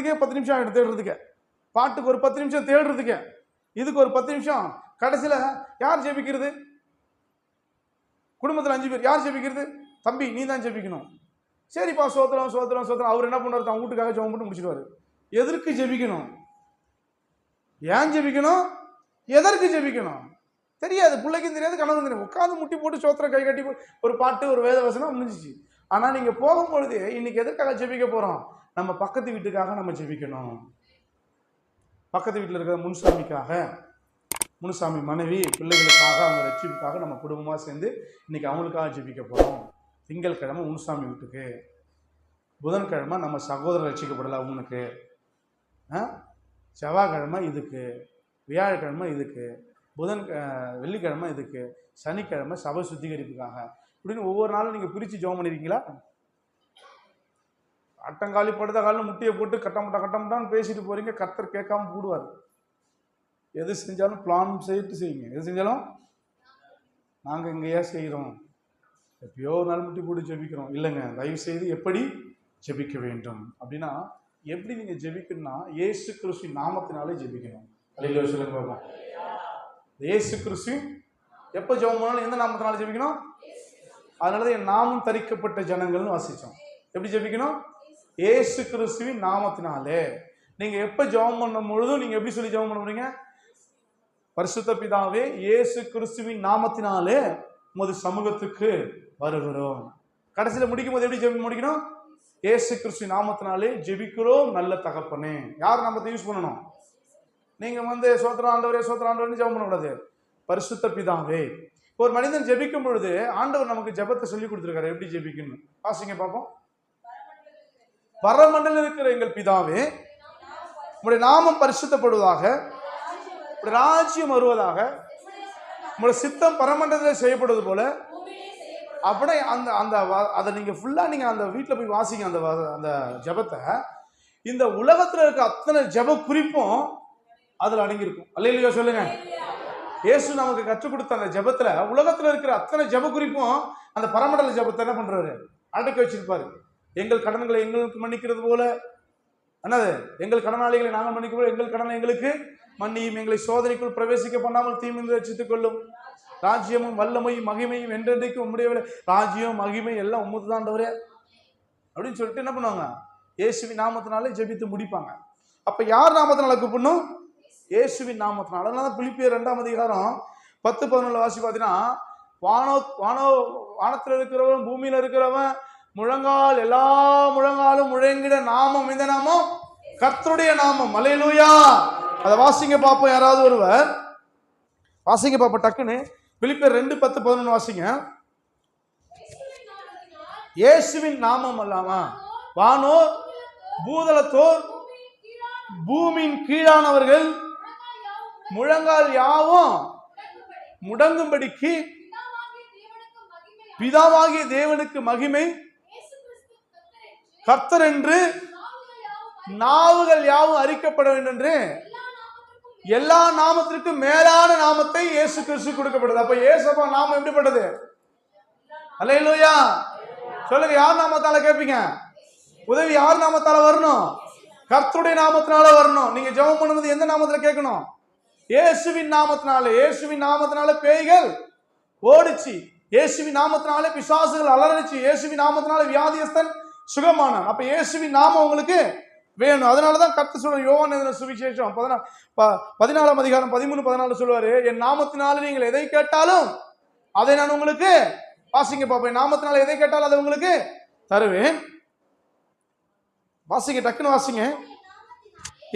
படிக்கிறதுக்கே 10 நிமிஷம் ஆகிடும் தேடுறதுக்கு, பாட்டுக்கு ஒரு 10 நிமிஷம் தேடுறதுக்கு, இதுக்கு ஒரு 10 நிமிஷம். கடைசியில் யார் ஜெபிக்கிறது? குடும்பத்தில் 5 பேர் யார் ஜெபிக்கிறது? தம்பி நீ தான் ஜெபிக்கணும். சரிப்பா சோத்திரம் சோத்திரம் சோத்திரம். அவர் என்ன பண்ணுவார்? தான் வீட்டுக்காக ஜெபம் பண்ணி முடிச்சிடுவார். எதற்கு ஜெபிக்கணும்? ஏன் ஜெபிக்கணும்? எதற்கு ஜெபிக்கணும் தெரியாது. பிள்ளைக்கும் தெரியாது, கணவன் தெரியாது. உட்காந்து முட்டி போட்டு சோத்திரம் கை கட்டி ஒரு பாட்டு ஒரு வேத வசனம் முடிஞ்சிச்சு. ஆனால் நீங்கள் போகும்பொழுது இன்னைக்கு எதற்காக ஜெபிக்க போகிறோம்? நம்ம பக்கத்து வீட்டுக்காக நம்ம ஜெபிக்கணும். பக்கத்து வீட்டில் இருக்கிற முனுசாமிக்காக, முனுசாமி மனைவி பிள்ளைகளுக்காக, அவங்க ரட்சிப்புக்காக நம்ம குடும்பமாக சேர்ந்து இன்னைக்கு அவங்களுக்காக ஜெபிக்க போகிறோம். திங்கட்கிழமை முனுசாமி வீட்டுக்கு, புதன்கிழமை நம்ம சகோதரர் ரட்சிக்கப்படலை அவனுக்கு, செவ்வாய்க்கிழமை இதுக்கு, வியாழக்கிழமை இதுக்கு, வெள்ளிக்கிழமை இதுக்கு, சனிக்கிழமை சபை சுத்திகரிப்புக்காக, இப்படின்னு ஒவ்வொரு நாளும் நீங்கள் பிரித்து ஜெபம் பண்ணியிருக்கீங்களா? அட்டங்காலி படுத்த காலில் முட்டியை போட்டு கட்டமுட்டான்னு பேசிட்டு போகிறீங்க. கர்த்தர் கேட்காம போடுவார். எது செஞ்சாலும் பிளான் செய்து செய்யுங்க. எது செஞ்சாலும் நாங்கள் இங்கேயா செய்கிறோம், எப்பயோ ஒரு நாள் முட்டி போட்டு ஜெபிக்கிறோம் இல்லைங்க. தயவு செய்து எப்படி ஜெபிக்க வேண்டும் அப்படின்னா, எப்படி நீங்கள் ஜெபிக்கணும்னா இயேசு கிறிஸ்து நாமத்தினாலே ஜெபிக்கணும். அல்லேலூயா சொல்லுங்க பாப்போம். இயேசு கிறிஸ்து எப்போ ஜெபம் பண்ணாலும் எந்த நாமத்தினால ஜெபிக்கணும்? அதனால தான் என் நாமம் தரிக்கப்பட்ட ஜனங்கள்னு வாசித்தோம். எப்படி ஜெபிக்கணும்? இயேசு கிறிஸ்துவின் நாமத்தினாலே. நீங்கள் எப்போ ஜெபம் பண்ணும் பொழுதும் நீங்கள் எப்படி சொல்லி ஜெபம் பண்ண போறீங்க? பரிசுத்த பிதாவே இயேசு கிறிஸ்துவின் நாமத்தினாலே உமது சமூகத்துக்கு வருகிறோம். கடைசியில் முடிக்கும் போது எப்படி ஜெபம் முடிக்கணும்? இயேசு கிறிஸ்து நாமத்தினாலே ஜெபிக்கிறோம் நல்ல தகப்பனே. யார் நாமத்தை யூஸ் பண்ணணும்? நீங்கள் சோத்திரம் ஆண்டவரே சோத்திரம் ஆண்டவர்னு ஜெபம் பண்ணக்கூடாது. பரிசுத்த பிதாவே. ஒரு மனிதன் ஜெபிக்கும் பொழுது ஆண்டவர் நமக்கு ஜெபத்தை சொல்லி கொடுத்துருக்காரு, எப்படி ஜெபிக்கணும். வாசிங்க பார்ப்போம். பரமண்டலில் இருக்கிற எங்கள் பிதாவே, உங்களுடைய நாமம் பரிசுத்தப்படுவதாக, உங்களுடைய ராஜ்யம் வருவதாக, உங்களுடைய சித்தம் பரமண்டலத்தில் செய்யப்படுவது போல அப்படியே அந்த அந்த அதை நீங்கள் ஃபுல்லாக நீங்கள் அந்த வீட்டில் போய் வாசிங்க. அந்த ஜெபத்தை இந்த உலகத்தில் இருக்க அத்தனை ஜெப குறிப்பும் அதில் அடங்கியிருக்கும். அல்லேலூயா சொல்லுங்க. இயேசு நமக்கு கற்றுக் கொடுத்த அந்த ஜெபத்தில் உலகத்தில் இருக்கிற அத்தனை ஜெப குறிப்பும் அந்த பரமண்டல ஜெபத்தை என்ன பண்ணுறாரு? அடக்கி வச்சிருப்பாரு. எங்கள் கடன்களை எங்களுக்கு மன்னிக்கிறது போல, என்னது எங்கள் கடனாளிகளை நாங்கள் மன்னிக்கும் போல எங்கள் கடனை எங்களுக்கு மன்னியும், எங்களை சோதனைக்குள் பிரவேசிக்க பண்ணாமல் தீமிருந்து ரட்சித்துக் கொள்ளும், ராஜ்யமும் வல்லமையும் மகிமையும் என்றென்றைக்கு உம்முடைய ராஜ்யம் மகிமை எல்லாம் உம்முது தாண்டவரே அப்படின்னு சொல்லிட்டு என்ன பண்ணுவாங்க? இயேசுவின் நாமத்தினாலே ஜெபித்து முடிப்பாங்க. அப்ப யார் நாமத்தினால கூப்பிடணும்? இயேசுவின் நாமத்தினால. அதனால தான் பிலிப்பியர் 2ஆம் அதிகாரம் 10-11 வாசி பார்த்தீங்கன்னா, வானத்தில் இருக்கிறவன் பூமியில இருக்கிறவன் முழங்கால் எல்லா முழங்காலும் முழங்கிட நாமம் இந்த நாமம் கர்த்தருடைய நாமம். அல்லேலூயா. அதை வாசிங்க பார்ப்போம். யாராவது ஒருவர் வாசிங்க பார்ப்போம் டக்குன்னு. பிலிப்பியர் 2:10-11 வாசிங்க. இயேசுவின் நாமம் அல்லாம வானோர் பூதலத்தோர் பூமியின் கீழானவர்கள் முழங்கால் யாவும் முடங்கும்படிக்கு பிதாவாகிய தேவனுக்கு மகிமை கர்த்தர் என்று நாவுகள் யாவும் அறிக்கப்பட வேண்டும் என்று எல்லா நாமத்திற்கும் மேலான நாமத்தை இயேசு கிறிஸ்து கொடுக்கப்படுது. அப்ப இயேசுப்பா நாமம் எப்படிப்பட்டது? அல்லேலூயா சொல்லுங்க. யார் நாமத்தால கேட்பீங்க? உதவி யார் நாமத்தால வரணும்? கர்த்தருடைய நாமத்தினால வரணும். நீங்க ஜெபம் பண்ணும்போது எந்த நாமத்துல கேட்கணும்? இயேசுவின் நாமத்தினால. இயேசுவின் நாமத்தினால பேய்கள் ஓடிச்சு, இயேசுவின் நாமத்தினால பிசாசுகள் அலறிச்சு, இயேசுவின் நாமத்தினால வியாதியஸ்தன் சுகமானான். அப்ப இயேசுவின் நாமம் உங்களுக்கு வேணும். அதனாலதான் கர்த்தர் சொல்ற யோவான் எழுதின சுவிசேஷம் 14ஆம் அதிகாரம் 13-14 சொல்லுவாரு, என் நாமத்தினால நீங்கள் எதை கேட்டாலும் அதை நான் உங்களுக்கு வாசிங்க பாப்பேன். நாமத்தினால எதை கேட்டாலும் அதை உங்களுக்கு தருவேன். வாசிங்க, டக்குன்னு வாசிங்க.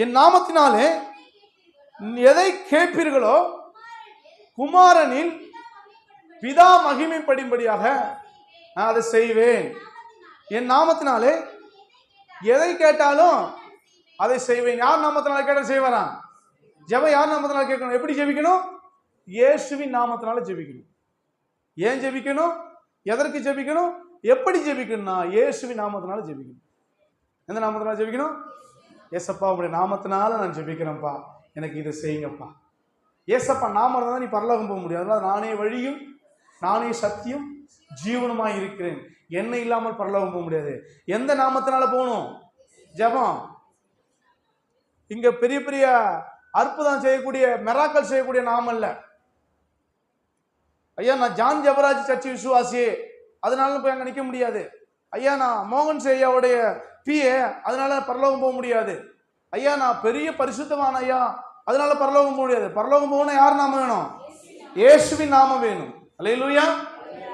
என் நாமத்தினாலே எதை கேட்பீர்களோ குமாரனில் பிதா மகிமைப்படும்படியாக நான் அதை செய்வேன். என் நாமத்தினாலே எதை கேட்டாலும் அதை செய்வேன். யார் நாமத்தினால கேட்ட செய்வாரா? ஜெபம் யார் நாமத்தினால கேட்கணும்? எப்படி ஜெபிக்கணும்? இயேசுவின் நாமத்தினால ஜெபிக்கணும். ஏன் ஜெபிக்கணும்? எதற்கு ஜெபிக்கணும்? எப்படி ஜெபிக்கணும்னா இயேசுவின் நாமத்தினால ஜெபிக்கணும். எந்த நாமத்தினால ஜெபிக்கணும்? ஏசப்பா உங்களுடைய நாமத்தினால நான் ஜெபிக்கிறேன்ப்பா, எனக்கு இதை செய்யுங்கப்பா. ஏசப்பா நாம இருந்தால் நீ பரலோகம் போக முடியாது. அதனால நானே வழியும் நானே சத்தியம் ஜீவனுமாய் இருக்கிறேன், என்னை இல்லாமல் பரலோகம் போக முடியாது. எந்த நாமத்தினால போகணும்? ஜெபம் இங்க பெரிய பெரிய அற்புதம் செய்யக்கூடிய மிராக்கல் செய்யக்கூடிய நாமம் அல்ல. ஐயா நான் ஜான் ஜெபராஜ் சர்ச்சு விசுவாசி, அதனால போய் அங்க நிக்க முடியாது. ஐயா நான் மோகன் ஐயாவுடைய பிஏ, அதனால பரலோகம் போக முடியாது. ஐயா நான் பெரிய பரிசுத்தமான ஐயா, அதனால பரலோகம் போக முடியாது. பரலோகம் போகணும் யார் நாமம் வேணும்? இயேசுவின் நாமம் வேணும். அல்லேலூயா.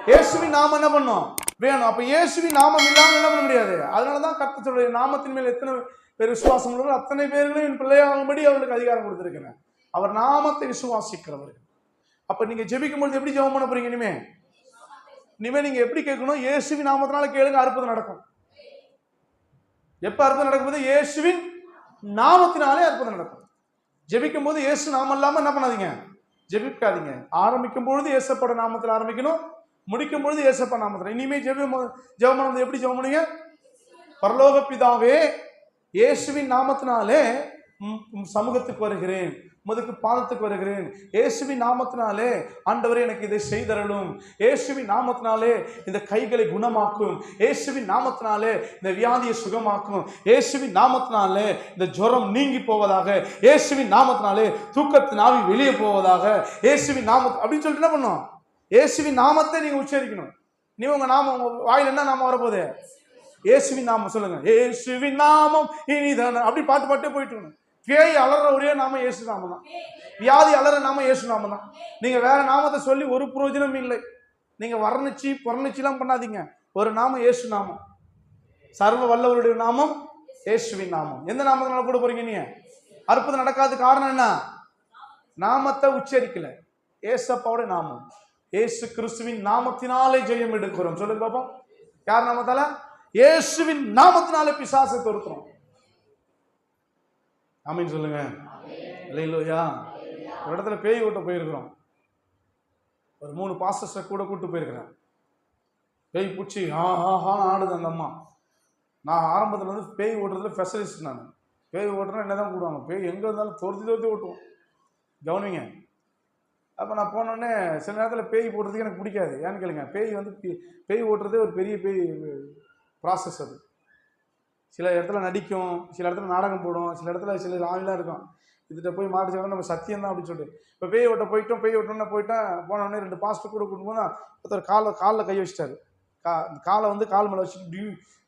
இயேசுவின் நாமம் என்ன பண்ணும்? வேணும். அப்ப இயேசுவின் நாமம் இல்லாமல் என்ன பண்ண முடியாது. அதனாலதான் கர்த்தருடைய நாமத்தின் மேல் எத்தனை பேர் விசுவாசம் உள்ளவர்கள் அத்தனை பேர்களையும் என் பிள்ளையாகும்படி அவர்களுக்கு அதிகாரம் கொடுத்திருக்கிறேன். அவர் நாமத்தை விசுவாசிக்கிறவர்கள். அப்ப நீங்க ஜெபிக்கும் பொழுது எப்படி ஜெபம் பண்ண போறீங்க? இனிமே நீங்க எப்படி கேட்கணும்? இயேசுவின் நாமத்தினால கேளுங்க, அற்புதம் நடக்கும். எப்ப அற்புதம் நடக்கும்போது இயேசுவின் நாமத்தினாலே அற்புதம் நடக்கும். ஜெபிக்கும் போது இயேசு நாமம் இல்லாம என்ன பண்ணாதீங்க, ஜெபிக்காதீங்க. ஆரம்பிக்கும் பொழுது இயேசப்பட நாமத்தில் ஆரம்பிக்கணும், முடிக்கும் பொழுது இயேசப்பா நாமத்தில். இனிமே ஜெபம் பண்ணுறது எப்படி ஜெபம் பண்ணுங்க? பரலோக பிதாவே, இயேசுவின் நாமத்தினாலே சமூகத்துக்கு வருகிறேன், உமதுக்கு பாதத்துக்கு வருகிறேன். இயேசுவின் நாமத்தினாலே ஆண்டவரே எனக்கு இதை செய்தரலும். இயேசுவின் நாமத்தினாலே இந்த கைகளை குணமாக்கும். இயேசுவின் நாமத்தினாலே இந்த வியாதியை சுகமாக்கும். இயேசுவின் நாமத்தினாலே இந்த ஜுரம் நீங்கி போவதாக. இயேசுவின் நாமத்தினாலே தூக்கத்தின் ஆவி வெளியே போவதாக. இயேசுவின் நாமத்தை அப்படின்னு சொல்லிட்டு என்ன பண்ணும்? இயேசுவின் நாமத்தை நீங்க உச்சரிக்கணும். நீ உங்க நாமம், உங்க வாயில் என்ன நாமம் வரப்போகுது? இயேசுவின் நாமம் சொல்லுங்க. இயேசுவின் நாமம் இனிதான அப்படி பாட்டு பாட்டே போயிட்டு. பேய் அலற ஒரே நாமம் இயேசு நாமம் தான். வியாதி அலற நாமம் இயேசு நாமம் தான். நீங்க வேற நாமத்தை சொல்லி ஒரு பிரயோஜனம் இல்லை. நீங்க வர்ணிச்சு புறணிச்சுலாம் பண்ணாதீங்க. ஒரு நாமம் இயேசு நாமம், சர்வ வல்லவருடைய நாமம், இயேசுவின் நாமம். எந்த நாமத்தினால கூட போறீங்க? நீங்க அற்புதம் நடக்காத காரணம் என்ன? நாமத்தை உச்சரிக்கல. ஏசப்பாவுடைய நாமம், இயேசு கிறிஸ்துவின் நாமத்தினாலே ஜெயம் எடுக்கிறோம். சொல்லுங்க பாப்போம். யார் நாமத்தால? இயேசுவின் நாமத்தினாலே பிசாசை துரத்துறோம். ஆமீன் சொல்லுங்க. அல்லேலூயா. ஒரு இடத்துல பேய் ஓட்ட போயிருக்கிறோம். ஒரு 3 பாஸ்டர்ஸை கூட கூப்பிட்டு போயிருக்கிறேன். பேய் பூச்சி ஆடுது அந்த அம்மா. நான் ஆரம்பத்தில் வந்து பேய் ஓட்டுறதுல ஸ்பெஷலிஸ்ட். நான் பேய் ஓட்டுறேன் என்ன தான் கூடுவாங்க. பேய் எங்கே இருந்தாலும் துரத்தி ஓட்டுவோம். கவனிங்க. அப்போ நான் போனோடனே சில நேரத்தில் பேய் போடுறதுக்கு எனக்கு பிடிக்காது. ஏன்னு கேளுங்க, பேய் ஓட்டுறதே ஒரு பெரிய பேய் ப்ராசஸ். அது சில இடத்துல நடிக்கும், சில இடத்துல நாடகம் போடும், சில இடத்துல சில ஆவிலாம் இருக்கும். இதுகிட்ட போய் மாட்டிச்சோன்னா நம்ம சத்தியம் தான் அப்படின்னு சொல்லிட்டு இப்போ பேய் ஓட்ட போயிட்டோம். பேய் ஓட்டணும்னா போனோடனே 2 பாஸ்டர் கூட கூட்டும்போது ஒருத்தர் காலில் கை வச்சிட்டாரு. காலை வந்து கால் மேலே வச்சுட்டு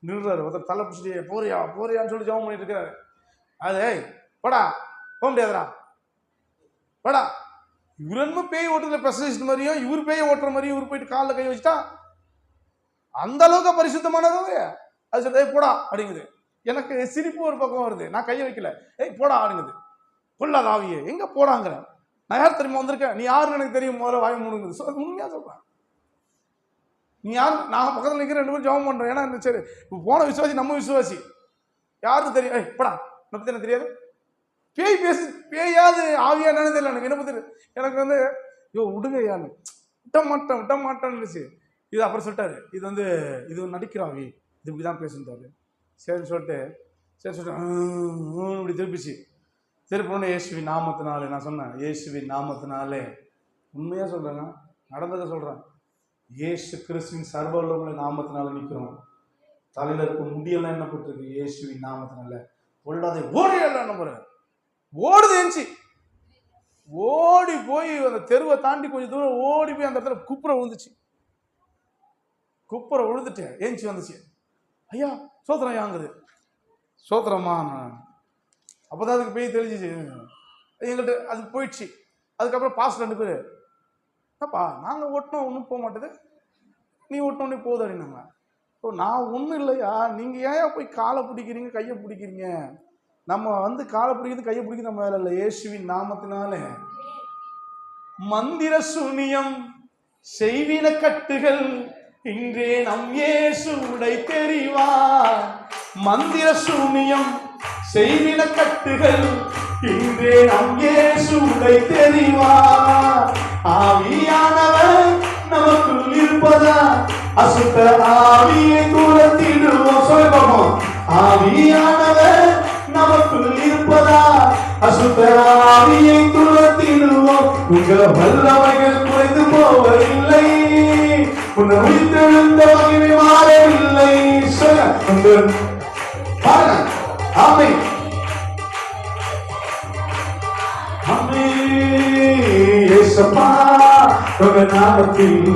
நின்றுறாரு. ஒருத்தர் தலை பிடிச்சிட்டு போறியான்னு சொல்லி ஜெபம் பண்ணிட்டு இருக்கிறாரு. அது போடா போக முடியாதுடா போடா. இவர் என்னமோ பேய் ஓட்டுறதுல ஸ்பெஷலிஸ்ட் மாதிரியும், இவர் பேயை ஓட்டுற மாதிரியும் இவர் போயிட்டு காலில் கை வச்சுட்டா அந்த அளவுக்கு பரிசுத்தமானது. அது சொல்ல போடா அப்படிங்குது. எனக்கு சிரிப்பு ஒரு பக்கம் வருது. நான் கையை வைக்கல. போடா அப்படிங்குது. கொள்ளாத ஆவியே எங்க போடாங்கிற. நான் யார் தெரியுமா வந்திருக்கேன்? நீ யாருன்னு எனக்கு தெரியும். முதல்ல வாய் மூடுங்குது. உண்மையா சொல்றேன். நீ யாரு? நான் பக்கத்தில் நிற்கிற 2 பேரும் ஜெபம் பண்றேன். ஏன்னா சரி போன விசுவாசி நம்ம விசுவாசி யாருக்கு தெரியும்? போடா என்ன பத்தி எனக்கு தெரியாது. பேய் பேசு, பேயாது ஆவியா என்னன்னு தெரியல எனக்கு. என்ன பத்தி எனக்கு வந்து விடுங்க யாரு விட்ட மாட்டேன்னு. இது அப்புறம் சொல்லிட்டாரு, இது நடிக்கிற ஆவி, இது இப்படிதான் பேசுறாரு. சரின்னு சொல்லிட்டு இப்படி திருப்பிச்சு. திருப்பி இயேசுவின் நாமத்தினாலே நான் சொன்னேன். இயேசுவின் நாமத்தினாலே உண்மையா சொல்றேங்க, நடந்ததை சொல்றேன். இயேசு கிறிஸ்துவின் சர்வவல்லமுள்ள நாமத்தினால நிற்கிறோம். தலையில இருக்க முடியெல்லாம் என்ன போட்டிருக்கு? இயேசுவின் நாமத்தினால பொல்லாதை ஓடியெல்லாம் என்ன போற ஓடுது. எஞ்சி ஓடி போய் அந்த தெருவை தாண்டி கொஞ்சம் தூரம் ஓடி போய் அந்த இடத்துல குப்புற விழுந்துச்சு. குப்புற விழுந்துட்டு ஏஞ்சி வந்துச்சு. ஐயா சோத்திரம் ஐயாங்குது. சோத்திரமா? அப்போதான் அதுக்கு போய் தெரிஞ்சிச்சு. எங்கள்கிட்ட அது போயிடுச்சு. அதுக்கப்புறம் பாஸ்டர் 2 பேர், என்னப்பா நாங்கள் ஓட்டினோம் ஒன்றும் போக மாட்டேது, நீ ஓட்டினோடனே போகுது அப்படின்னாங்க. நான் ஒன்றும் இல்லையா, நீங்கள் ஏன் போய் காலை பிடிக்கிறீங்க கையை பிடிக்கிறீங்க? நம்ம வந்து காலை பிடிக்கிறது கையை பிடிக்கிறது நம்ம வேலை இல்லை. இயேசுவின் நாமத்தினாலே மந்திர சூனியம் செய்வின கட்டுகள் இன்றே நம் இயேசு உடை தெரிவார். மந்திர சூனியம் செய்வின கட்டுகள் இன்றே நம் இயேசு உடை தெரிவார். ஆவியானவர் நமக்குள் இருப்பதா அசுத்த ஆவியை துரத்திடுவோம். சொல்லுவோம். ஆவியானவர் நமக்குள் இருப்பதா அசுத்த ஆவியை துரத்திடுவோம். உங்க வல்லமைகள் குறைந்து போவதில்லை, உன்னை உயிர்த்தெழுந்த மகிமை மாறவில்லை. சொல்ல ஆமென். ஏசப்பா உங்க நாமத்தில்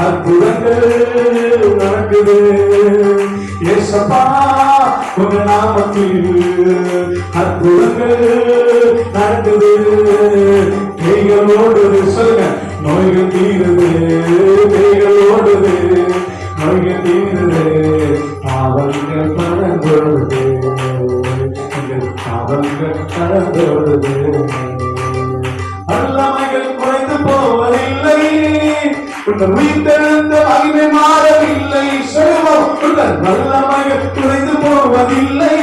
அற்புதங்கள் நடக்குது. ஏசப்பா உங்க நாமத்தில் அற்புதங்கள் நடக்குது. கைகள் ஓடுது, சொல்லுங்க, நோய்கள் தீருது. கைகள் ஓடுது, நோய்கள் தீருது. பாவங்கள் பறந்தோடுது, பாவங்கள் பறந்தோடுது. வல்லமைகள் குறைந்து போவதில்லை, உங்கள் உயிர்த்தெழுந்த மகிமை மாறவில்லை. சொல்லுவோம், உங்கள் வல்லமைகள் குறைந்து போவதில்லை,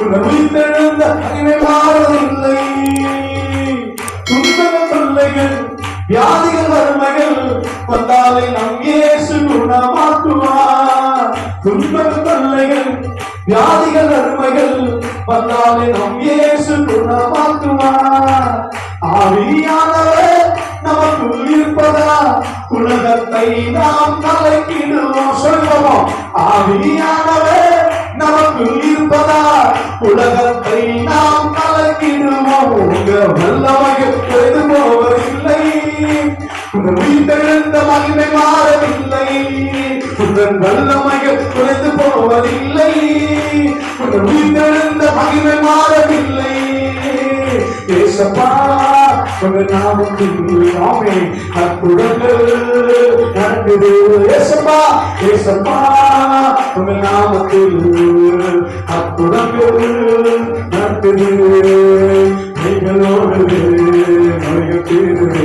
உங்கள் உயிர்த்தெழுந்த மகிமை மாறவில்லை. துன்ப தொல்லைகள், வியாதிகள், வறுமைகள் வந்தாலே நம் இயேசு குணமாக்குவார். துன்ப தொல்லைகள், வியாதிகள், வறுமைகள் வந்தாலே நம் இயேசு குணமாக்குவார். ஆவியானவர் நமக்குள் இருப்பதா உலகத்தை நாம் கலக்கிடுவோம். சொல்லுவோம், ஆவியானவர் நமக்குள் இருப்பதா உலகத்தை நாம் கலக்கிடுவோம். உங்க வல்லமைகள் குறைந்து போவதில்லை, உங்கள் உயிர்த்தெழுந்த மகிமை மாறவில்லை. உங்கள் வல்லமைகள் குறைந்து போவதில்லை, உங்கள் உயிர்த்தெழுந்த மகிமை மாறவில்லை. ஏசப்பா உங்க நாமத்தில் ஆமே அற்புதங்கள் நடக்குது. ஏசப்பா, ஏசப்பா உங்க நாமத்தில் அற்புதங்கள் நடக்குது. நீங்கள் ஓடுது, நோய்கள் தீருது.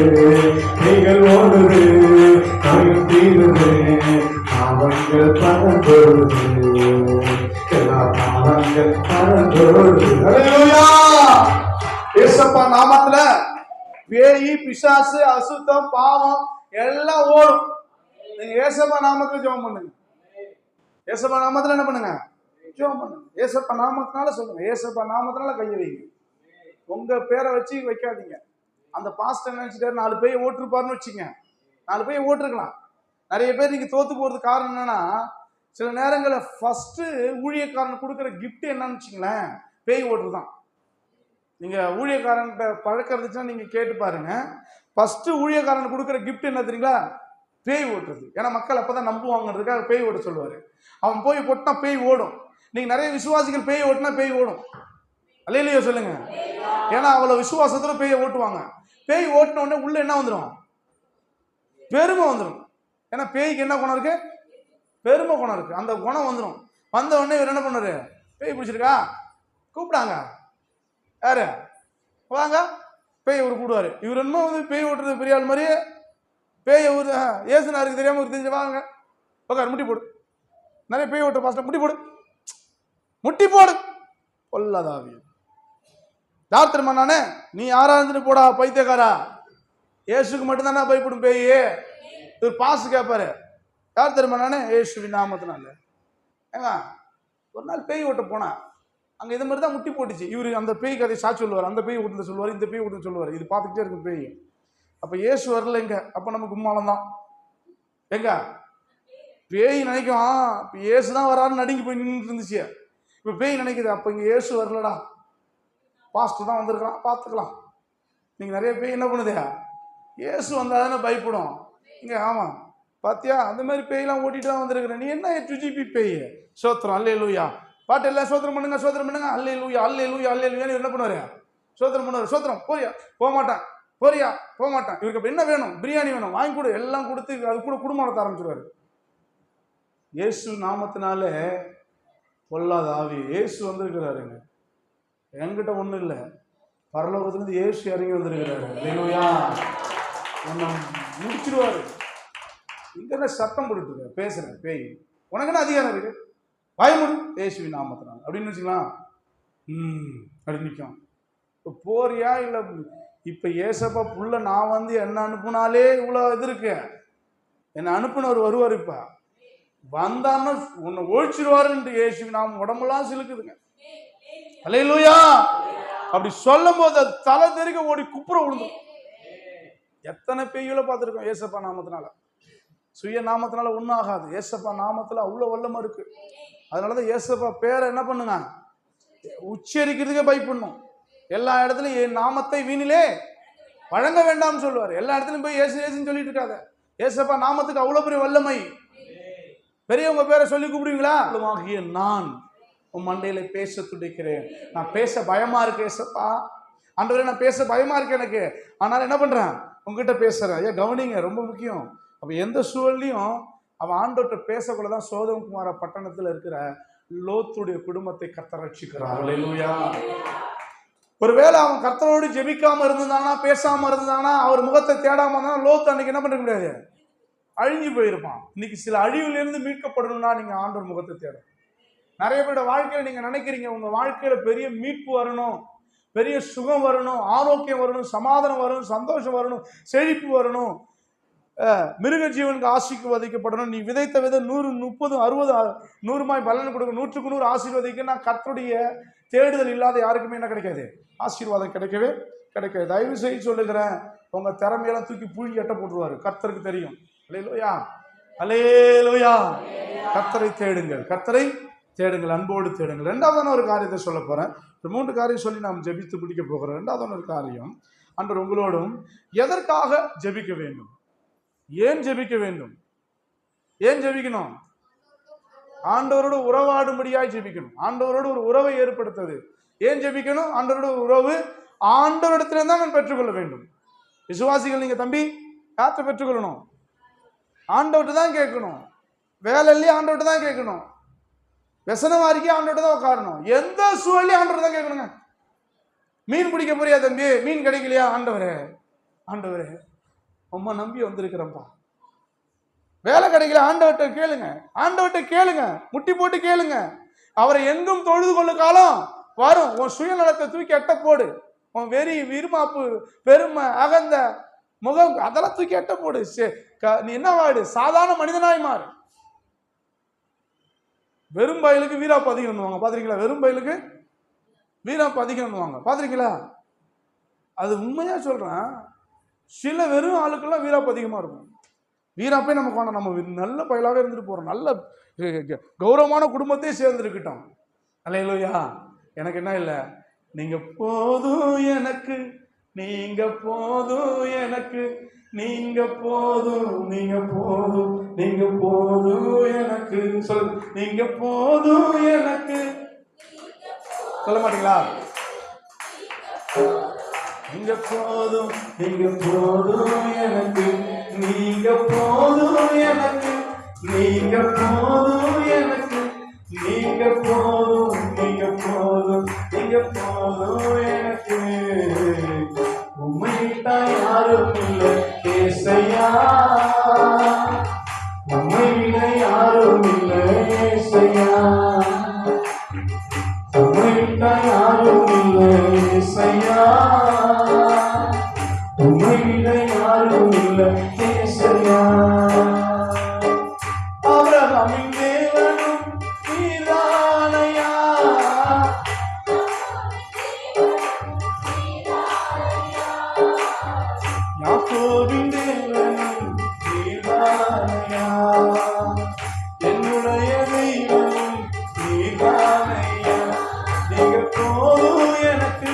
நீங்கள் ஓடுது, நோய்கள் தீருது. பாவங்கள் பறந்தோடுது, எல்லா பாவங்கள் பறந்தோடுது. ஹல்லேலூயா. ஏசப்பா நாமத்துல பேய், பிசாசு, அசுத்தம், பாவம் எல்லாம் ஓடும். நீங்க ஏசப்பா நாமத்துல ஜெபம் பண்ணுங்க. ஏசப்பா நாமத்துல என்ன பண்ணுங்க? ஜெபம் பண்ணுங்க. ஏசப்பா நாமத்தினால சொல்லுங்க. ஏசப்பா நாமத்தினால கையை வைங்க. உங்க பேரை வச்சு வைக்காதீங்க. அந்த பாஸ்டர் நினைச்சிட்டாரு 4 பேய் ஓட்டிருப்பாருன்னு வச்சுங்க. 4 பேய் ஓட்டிருக்கலாம். நிறைய பேர் நீங்க தோத்து போறது காரணம் என்னன்னா, சில நேரங்களில் ஃபர்ஸ்ட் ஊழியக்காரன் கொடுக்குற கிஃப்ட் என்னன்னு வச்சுங்களேன், பேய் ஓட்டுதான். நீங்க ஊழியக்காரன்கிட்ட பழக்கம் இருந்துச்சுன்னா நீங்க கேட்டு பாருங்க. ஃபர்ஸ்ட் ஊழியக்காரன் கொடுக்குற கிஃப்ட் என்ன தெரியுங்களா? பேய் ஓட்டுறது. ஏன்னா மக்கள் அப்பதான் நம்புவாங்கிறதுக்காக பேய் ஓட்ட சொல்லுவாரு. அவன் போய் போட்டா பேய் ஓடும். நீங்க நிறைய விசுவாசிகள் பேய் ஓட்டினா பேய் ஓடும். அல்லேலூயா சொல்லுங்க. ஏன்னா அவ்வளவு விசுவாசத்தோட பேயை ஓட்டுவாங்க. பேய் ஓட்டின உடனே உள்ள என்ன வந்துடும்? பெருமை வந்துடும். ஏன்னா பேய்க்கு என்ன குணம் இருக்கு? பெருமை குணம் இருக்கு. அந்த குணம் வந்துடும். வந்த உடனே இவர் என்ன பண்ணாரு? பேய் பிடிச்சிருக்கா, கூப்பிடாங்க, யாரு வாங்க, பேய் இவர் கூடுவாரு. இவர் என்னமோ வந்து பேய் ஓட்டுறது பெரிய ஆள் மாதிரி பேய் ஏசுனாருக்கு தெரியாம இவர் தெரிஞ்சு வாங்க உட்காரு, முட்டி போடு. நிறைய பேய் ஓட்டு பாஸ்டர், முட்டி போடு, முட்டி போடு. பொல்லாதாவி யார் தெரியுமா? நானே நீ யாரா இருந்துட்டு போடா பைத்தியக்காரா, ஏசுக்கு மட்டும்தானே பயப்படும் பேய். இவர் பாசு கேட்பாரு, யார் தெரியுமா? நானே ஏசுவின் நாமத்தினால. ஏங்க ஒரு நாள் பேய் ஓட்ட போனா அங்கே இது மாதிரி தான் முட்டி போட்டுச்சு. இவர் அந்த பேய் கதை சாட்சி சொல்லுவார். அந்த பேய் ஓட்டுன்னு சொல்லுவார், இந்த பேய் ஓட்டுன்னு சொல்லுவார். இது பார்த்துக்கிட்டே இருக்கும் பேய். அப்போ ஏசு வரல எங்க? அப்போ நமக்கு கும்மாளம் தான். எங்க பேய் நினைக்கும் இப்போ ஏசு தான் வராருன்னு நடுங்கி போய் நின்றுட்டு இருந்துச்சு. இப்போ பேய் நினைக்குது அப்போ இங்கே ஏசு வரலடா, பாஸ்டர் தான் வந்திருக்கலாம், பார்த்துக்கலாம். நீங்கள் நிறைய பேய் என்ன பண்ணுது? ஏசு வந்தால் தானே பயப்படும். இங்கே ஆமாம் பாத்தியா, அந்த மாதிரி பேயெல்லாம் ஓட்டிட்டு தான் வந்திருக்கிறேன். நீ என்ன டுஜிபி பேய்? சோத்திரம், அல்லேலூயா. பாட்டு எல்லாம் சோத்திரம் பண்ணுங்க, சோத்திரம் பண்ணுங்க, அல்லேலூயா அல்லேலூயா அல்லேலூயான்னு என்ன பண்ணுவாரு? சோத்திரம் பண்ணுவார். சோத்திரம் போறியா? போக மாட்டேன். போறியா? போக மாட்டேன். இவருக்கு அப்போ என்ன வேணும்? பிரியாணி வேணும், வாங்கி கொடு. எல்லாம் கொடுத்து அது கூட குடும்பம் நடத்த ஆரம்பிச்சிருவாரு. இயேசு நாமத்தினால பொல்லாத ஆவி இயேசு வந்திருக்கிறாருங்க. என்கிட்ட ஒன்றும் இல்லை, பரலோகத்திலிருந்து இயேசு இறங்கி வந்திருக்கிறாரு. அல்லேலூயா. நம்ம முடிச்சிடுவாரு. இங்க என்ன சத்தம் போட்டுட்டு இருக்க? பேசுறேன் பேய், உனக்கு என்ன அதிகாரம் இருக்கு? பயமுடு இயேசுவின் நாமத்தினால அப்படின்னு வச்சுக்கலாம். அப்படி நிற்கும். இப்போ போறியா இல்லை? இப்போ ஏசப்பா புள்ள நான் வந்து என்ன அனுப்புனாலே இவ்வளோ இது இருக்கு. என்னை அனுப்புனவர் வருவார். இப்போ வந்தான்னு உன்னை ஒழிச்சிருவாருன்ட்டு இயேசுவின் நாமம் உடம்பெல்லாம் சிலுக்குதுங்க. அல்லேலூயா. அப்படி சொல்லும் போது அது தலை தெறிக்க ஓடி குப்புற விழுந்துடும். எத்தனை பேய்களை பார்த்துருக்கோம் ஏசப்பா நாமத்தினால. சுய நாமத்தினால ஒன்றும் ஆகாது. ஏசப்பா நாமத்தில் அவ்வளோ வல்லமா இருக்கு. அதனாலதான் ஏசப்பா பேரை என்ன பண்ணுங்க, உச்சரிக்கிறதுக்கே பயப்படணும். எல்லா இடத்துலையும் என் நாமத்தை வீணிலே வழங்க வேண்டாம்னு சொல்லுவார். எல்லா இடத்துலையும் போய் ஏசு ஏசுன்னு சொல்லிட்டு இருக்காத. ஏசப்பா நாமத்துக்கு அவ்வளோ பெரிய வல்லமை. பெரியவங்க பேரை சொல்லி கூப்பிடுவீங்களா? நான் உன் மண்டையில பேச துடிக்கிறேன். நான் பேச பயமா இருக்கு ஏசப்பா. ஆண்டவரே நான் பேச பயமா இருக்கு எனக்கு. ஆனால் என்ன பண்றேன்? உங்ககிட்ட பேசுறேன். ஐயா கவனிங்க, ரொம்ப முக்கியம். அப்ப எந்த சூழல்லையும் அவன் ஆண்டவர்கிட்ட பேசக்கூடதான் சோதோம் குமார பட்டணத்தில் இருக்கிற லோத்துடைய குடும்பத்தை கர்த்தர் ரட்சிக்கிறார். அல்லேலூயா. ஒருவேளை அவன் கர்த்தரோடு ஜெபிக்காம இருந்தானா, பேசாம இருந்தானா, அவர் முகத்தை தேடாம இருந்தானா, லோத்து அன்னைக்கு என்ன பண்ண முடியாது, அழிஞ்சு போயிருப்பான். இன்னைக்கு சில அழிவிலிருந்து மீட்கப்படணும்னா நீங்க ஆண்டவர் முகத்தை தேடும். நிறைய பேரோட வாழ்க்கையில நீங்க நினைக்கிறீங்க உங்க வாழ்க்கையில பெரிய மீட்பு வரணும், பெரிய சுகம் வரணும், ஆரோக்கியம் வரணும், சமாதானம் வரணும், சந்தோஷம் வரணும், செழிப்பு வரணும், மிருக ஜீவனுக்கு ஆசிக்கு வதைக்கப்படணும். நீ விதைத்த விதை 100, 30, 60, 100 பலன் கொடுக்க, 100க்கு 100 ஆசீர்வதிக்க. கர்த்தருடைய தேடுதல் இல்லாத யாருக்குமே என்ன கிடைக்காது, ஆசீர்வாதம் கிடைக்கவே கிடைக்காது. தயவு செய்து சொல்லுகிறேன், உங்க திறமையெல்லாம் தூக்கி புழுங்கி எட்ட போட்டுருவாரு. கர்த்தருக்கு தெரியும். அல்லேலூயா, அல்லேலூயா. கர்த்தரை தேடுங்கள், கர்த்தரை தேடுங்கள், அன்போடு தேடுங்கள். ரெண்டாவதான ஒரு காரியத்தை சொல்ல போறேன். 3 காரியம் சொல்லி நாம் ஜெபித்து பிடிக்க போகிறோம். ரெண்டாவதான ஒரு காரியம், ஆண்டவர் உங்களோடும் எதற்காக ஜெபிக்க வேண்டும், ஏன் ஜெபிக்க வேண்டும், ஏன் ஜெபிக்கணும்? ஆண்டவரோடு உறவாடும்படியாய் ஜெபிக்கணும். ஆண்டவரோடு ஒரு உறவை ஏற்படுத்தது. ஏன் ஜெபிக்கணும்? ஆண்டவரோட ஒரு உறவு ஆண்டவரிடத்திலிருந்து தான் நான் பெற்றுக்கொள்ள வேண்டும். விசுவாசிகள் நீங்க தம்பி யார்கிட்ட பெற்றுக்கொள்ளணும்? ஆண்டவர்கிட்ட தான் கேட்கணும். வேலை இல்லையே ஆண்டவர்கிட்ட தான் கேட்கணும். व्यसनवारी ஆண்டவர்ட்ட தான் உட்காரணும். எந்த சூழலையும் ஆண்டவர்ட்ட தான் கேட்கணுங்க. மீன் பிடிக்க போறியா தம்பி, மீன் கிடைக்கலையா, ஆண்டவரே ஆண்டவரே உம்மை நம்பி வந்திருக்கிறப்பா, வேலை கிடைக்கல, ஆண்டவர்ட்ட கேளுங்க, ஆண்டவர்ட்ட கேளுங்க, முட்டி போட்டு கேளுங்க. அவரை எங்கும் தொழுது கொள்ள காலம் வரும். உன் சுயநலத்தை தூக்கி எட்ட போடு. உன் வெறி, விருமாப்பு, பெருமை, அகந்த, முகம் அதெல்லாம் தூக்கி எட்ட போடு. நீ என்ன வாடு, சாதாரண மனிதனாய் மாறு. வெறும் பயிலுக்கு வீராப்பு அதிகம்னுவாங்க, பாத்திருக்கீங்களா? வெறும் பயிலுக்கு வீராப்பு அதிகம்னுவாங்க, பாத்திருக்கீங்களா? அது உண்மையா சொல்றேன். சில வெறும் ஆளுக்கெல்லாம் வீராப்பு அதிகமா இருக்கும். வீராப்பே நமக்கு வேணும். நம்ம நல்ல பயிலாவே இருந்துட்டு போறோம், நல்ல கௌரவமான குடும்பத்தையே சேர்ந்துருக்கிட்டோம். அல்லேலூயா. எனக்கு என்ன இல்லை, நீங்க போதும் எனக்கு, நீங்க போதும் எனக்கு, நீங்க போதும், நீங்க போதும், நீங்க போதும் எனக்கு. சொல்லு, நீங்க போதும் எனக்கு. சொல்ல மாட்டீங்களா? நீங்க போதும், நீங்க போதும் எனக்கு, நீங்க போதும் எனக்கு, நீங்க போதும் எனக்கு, நீங்க போதும், நீங்க போதும், நீங்க போதும் எனக்கு. உம்மைவிட்டா யாரும் இல்லை ஏசையா, உம்மைவிட யாரும் இல்லை ஏசையா, உம்மைவிட்டா யாரும் இல்லை ஏசையா, உம்மைவிட யாரும் இல்லை ஏசையா. ஆபிரகாமின் தேவனும் நீர்தானையா, யாக்கோபின் தேவனும் நீர்தானையா, என்னுடைய தெய்வமும் நீர்தானையா. நீங்க போதும் எனக்கு,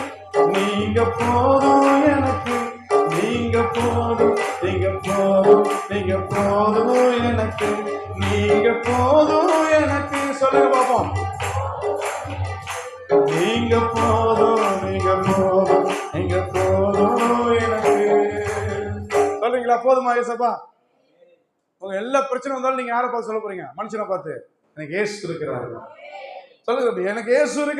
நீங்க போதும் எனக்கு, நீங்க போதும், நீங்க போதும், நீங்க போதும் எனக்கு, நீங்க போதும் எனக்கு. சொல்லுங்க பாப்போம். நீங்க போதும், நீங்க போதும், நீங்க போதும் எனக்கு. சொல்றீங்களா? போதுமா ஏசப்பா? உங்க எல்லா பிரச்சனை வந்தாலும் நீங்க யாரை பார்த்து சொல்ல போறீங்க? மனுஷனை பார்த்து. எனக்கு ஏசு இருக்கிறார். சொல்லுங்க, எனக்கு ஏசு இருக்கிறார்.